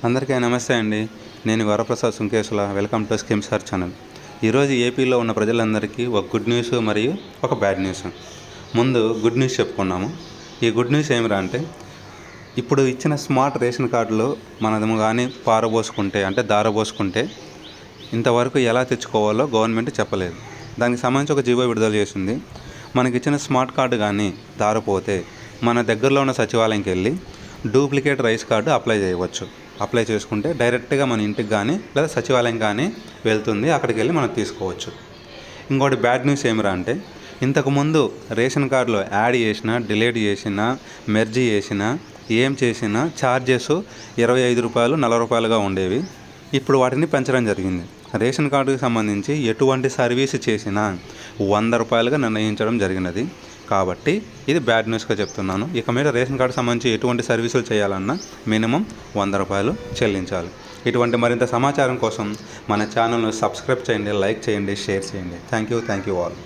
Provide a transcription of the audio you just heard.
అందరికీ నమస్తే అండి. నేను Varaprasad Sunkesula. Welcome to skim sir channel. ఈరోజు ఏపీలో ఉన్న ప్రజలందరికీ ఒక గుడ్ న్యూస్ మరియు ఒక బ్యాడ్ న్యూస్. ముందు గుడ్ న్యూస్ చెప్పుకున్నాము. ఈ గుడ్ న్యూస్ ఏమిరా అంటే, ఇప్పుడు ఇచ్చిన స్మార్ట్ రేషన్ కార్డులో మనము కానీ దారబోసుకుంటే ఇంతవరకు ఎలా తెచ్చుకోవాలో గవర్నమెంట్ చెప్పలేదు. దానికి సంబంధించి ఒక జీవో విడుదల చేసింది. మనకిచ్చిన స్మార్ట్ కార్డు కానీ దారపోతే మన దగ్గరలో ఉన్న సచివాలయంకి వెళ్ళి డూప్లికేట్ రైస్ కార్డు అప్లై చేసుకుంటే డైరెక్ట్గా మన ఇంటికి కానీ లేదా సచివాలయం కానీ వెళ్తుంది. అక్కడికి వెళ్ళి మనం తీసుకోవచ్చు. ఇంకోటి బ్యాడ్ న్యూస్ ఏమిరా అంటే, ఇంతకుముందు రేషన్ కార్డులో యాడ్ చేసినా, డిలీట్ చేసినా, మెర్జీ చేసినా, ఏం చేసినా ఛార్జెస్ 25 రూపాయలు 40 రూపాయలుగా ఉండేవి. ఇప్పుడు వాటిని పెంచడం జరిగింది. రేషన్ కార్డుకి సంబంధించి ఎటువంటి సర్వీస్ చేసినా 100 రూపాయలుగా నిర్ణయించడం జరిగినది. కాబట్టి ఇది బ్యాడ్ న్యూస్గా చెప్తున్నాను. ఇక మీద రేషన్ కార్డు సంబంధించి ఎటువంటి సర్వీసులు చేయాలన్నా మినిమం 100 రూపాయలు చెల్లించాలి. ఇటువంటి మరింత సమాచారం కోసం మన ఛానల్ను సబ్స్క్రైబ్ చేయండి, లైక్ చేయండి, షేర్ చేయండి. Thank you all.